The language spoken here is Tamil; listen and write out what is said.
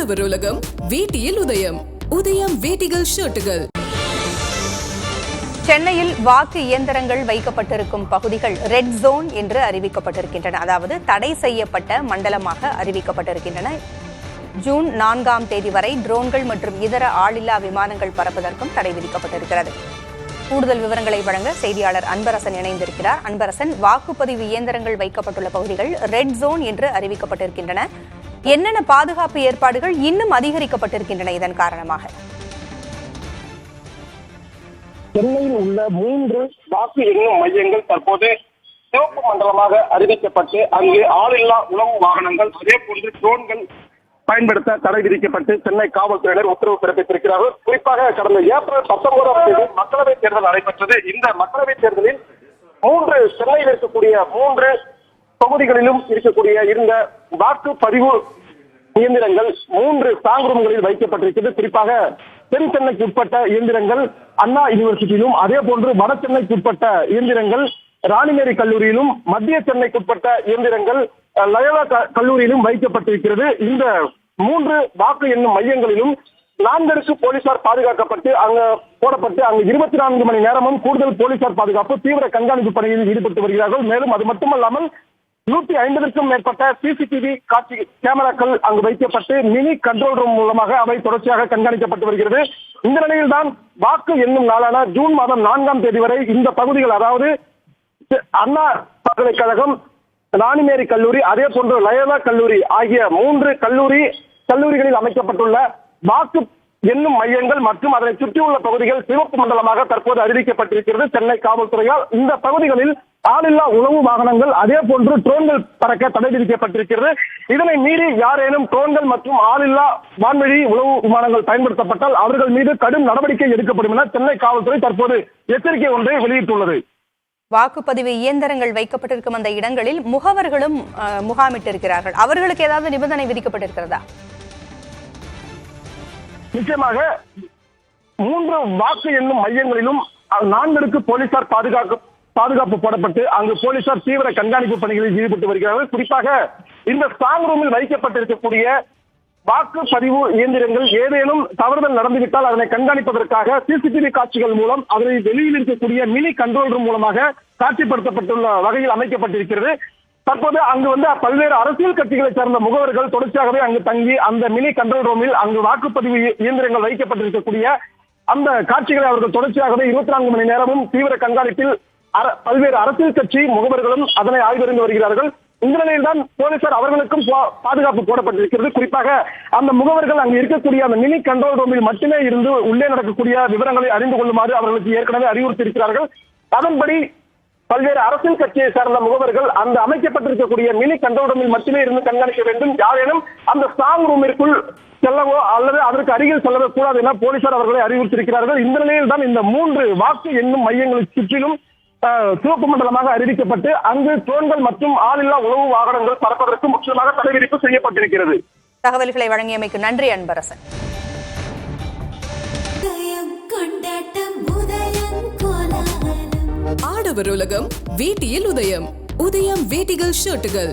ஆடவர் உலகம் வேட்டியில் உதயம். உதயம் வேட்டிகள் ஷர்ட்டுகள். சென்னையில் வாக்கு இயந்திரங்கள் வைக்கப்பட்டிருக்கும் பகுதிகள் ரெட் ஜோன் என்று அறிவிக்கப்பட்டிருக்கின்றன. அதாவது தடை செய்யப்பட்ட மண்டலமாக அறிவிக்கப்பட்டிருக்கின்றன. ஜூன் 4ஆம் தேதி வரை ட்ரோன்கள் மற்றும் இதர ஆளில்லா விமானங்கள் பறப்பதற்கும் தடை விதிக்கப்பட்டிருக்கிறது. கூடுதல் விவரங்களை வழங்க செய்தியாளர் அன்பரசன் இணைந்திருக்கிறார். அன்பரசன், வாக்குப்பதிவு இயந்திரங்கள் வைக்கப்பட்டுள்ள பகுதிகள் ரெட் ஜோன் என்று அறிவிக்கப்பட்டிருக்கின்றன. என்னென்ன பாதுகாப்பு ஏற்பாடுகள் இன்னும் அதிகரிக்கப்பட்டிருக்கின்றன இதன் காரணமாக? சென்னையில் உள்ள 3 வாக்கு எண்ணும் மையங்கள் தற்போது சிவப்பு மண்டலமாக அறிவிக்கப்பட்டு அங்கு ஆளில்லா உளவு வாகனங்கள் அதே போன்று ட்ரோன்கள் பயன்படுத்த தடை விதிக்கப்பட்டு சென்னை காவல்துறையினர் உத்தரவு பிறப்பித்திருக்கிறார்கள். குறிப்பாக கடந்த ஏப்ரல் 19ஆம் தேதி மக்களவைத் தேர்தல் நடைபெற்றது. இந்த மக்களவைத் தேர்தலில் சென்னையில் இருக்கக்கூடிய 3 தொகுதிகளிலும் இருந்த வாக்குப்பதிவு இயந்திரங்கள் 3 ஸ்ட்ராங் ரூம்களில் வைக்கப்பட்டிருக்கிறது. குறிப்பாக தென் சென்னைக்கு உட்பட்ட இயந்திரங்கள் அண்ணா யூனிவர்சிட்டியிலும், அதே போன்று வட சென்னைக்கு உட்பட்ட இயந்திரங்கள் ராணிமேரி கல்லூரியிலும், மத்திய சென்னைக்கு உட்பட்ட இயந்திரங்கள் லயோலா கல்லூரியிலும் வைக்கப்பட்டிருக்கிறது. இந்த 3 வாக்கு எண்ணும் மையங்களிலும் 4 அடுக்கு போலீசார் பாதுகாக்கப்பட்டு போடப்பட்டு அங்கு 24 மணி நேரமும் கூடுதல் போலீசார் பாதுகாப்பு தீவிர கண்காணிப்பு பணியில் ஈடுபட்டு வருகிறார்கள். மேலும் அது மட்டுமல்லாமல் 150க்கும் மேற்பட்ட சிசிடிவி காட்சி கேமராக்கள் அங்கு வைக்கப்பட்டு மினி கண்ட்ரோல் ரூம் மூலமாக அவை தொடர்ச்சியாக கண்காணிக்கப்பட்டு வருகிறது. இந்த நிலையில் தான் வாக்கு எண்ணும் நாளான ஜூன் மாதம் 4ஆம் தேதி வரை இந்த பகுதிகள், அதாவது அண்ணா பல்கலைக்கழகம், ராணிமேரி கல்லூரி, அதே போன்று லயோலா கல்லூரி ஆகிய 3 கல்லூரிகளில் அமைக்கப்பட்டுள்ள வாக்கு எண்ணும் மையங்கள் மற்றும் அதனை சுற்றியுள்ள பகுதிகள் சிவப்பு மண்டலமாக தற்போது அறிவிக்கப்பட்டிருக்கிறது சென்னை காவல்துறையால். இந்த பகுதிகளில் ஆளில்லா உளவு வாகனங்கள் அதே போன்று ட்ரோன்கள் பறக்க தடை விதிக்கப்பட்டிருக்கிறது. இதனை மீறி யாரேனும் ட்ரோன்கள் மற்றும் ஆளில்லா வான்வழி உளவு விமானங்கள் பயன்படுத்தப்பட்டால் அவர்கள் மீது கடும் நடவடிக்கை எடுக்கப்படும் என சென்னை காவல்துறை தற்போது எச்சரிக்கை ஒன்றை வெளியிட்டுள்ளது. வாக்குப்பதிவு இயந்திரங்கள் வைக்கப்பட்டிருக்கும் அந்த இடங்களில் முகவர்களும் முகாமிட்டிருக்கிறார்கள். அவர்களுக்கு ஏதாவது நிபந்தனை விதிக்கப்பட்டிருக்கிறதா? நிச்சயமாக 3 வாக்கு எண்ணும் மையங்களிலும் 4 அடுக்கு போலீசார் பாதுகாப்பு போடப்பட்டு அங்கு போலீசார் தீவிர கண்காணிப்பு பணிகளில் ஈடுபட்டு வருகிறார்கள். குறிப்பாக இந்த ஸ்ட்ராங் ரூமில் வைக்கப்பட்டிருக்கக்கூடிய வாக்குப்பதிவு இயந்திரங்கள் ஏதேனும் தவறுதல் நடந்துவிட்டால் அதனை கண்காணிப்பதற்காக சிசிடிவி காட்சிகள் மூலம் அதனை வெளியில் இருக்கக்கூடிய மினி கண்ட்ரோல் ரூம் மூலமாக காட்சிப்படுத்தப்பட்டுள்ள வகையில் அமைக்கப்பட்டிருக்கிறது. தற்போது அங்கு பல்வேறு அரசியல் கட்சிகளை சேர்ந்த முகவர்கள் தொடர்ச்சியாகவே அங்கு தங்கி அந்த மினி கண்ட்ரோல் ரூமில் அங்கு வாக்குப்பதிவு இயந்திரங்கள் வைக்கப்பட்டிருக்கக்கூடிய அந்த காட்சிகளை அவர்கள் தொடர்ச்சியாகவே 24 மணி நேரமும் தீவிர கண்காணிப்பில் பல்வேறு அரசியல் கட்சி முகவர்களும் அதனை ஆய்வறிந்து வருகிறார்கள். இந்த நிலையில் தான் போலீசார் அவர்களுக்கும் பாதுகாப்பு போடப்பட்டிருக்கிறது. குறிப்பாக அந்த முகவர்கள் அங்கு இருக்கக்கூடிய அந்த மினி கண்ட்ரோல் ரூமில் மட்டுமே இருந்து உள்ளே நடக்கக்கூடிய விவரங்களை அறிந்து கொள்ளுமாறு அவர்களுக்கு ஏற்கனவே அறிவுறுத்தி இருக்கிறார்கள். அதன்படி பல்வேறு அரசியல் கட்சியை சார்ந்த முகவர்கள் அந்த அமைக்கப்பட்டிருக்கக்கூடிய மினி கண்ட்ரோல் ரூமில் மட்டுமே இருந்து கண்காணிக்க வேண்டும். யாரேனும் அந்த ஸ்ட்ராங் ரூமிற்குள் செல்லவோ அல்லது அதற்கு அருகில் செல்லவோ கூடாது என போலீசார் அவர்களை அறிவுறுத்தியிருக்கிறார்கள். இந்த நிலையில் தான் இந்த 3 வாக்கு எண்ணும் மையங்களுக்கு சுற்றிலும் சிவப்பு மண்டலமாக அறிவிக்கப்பட்டு அங்கு ட்ரோன்கள் மற்றும் ஆளில்லா உளவு வாகனங்கள் பறப்பதற்கு முக்கியமாக தடை விதிப்பு செய்யப்பட்டிருக்கிறது. தகவல்களை வழங்கியமைக்கு நன்றி அன்பரசன். ஆடவர் உலகம் வேட்டியில் உதயம். உதயம் வேட்டிகள் ஷர்ட்டுகள்.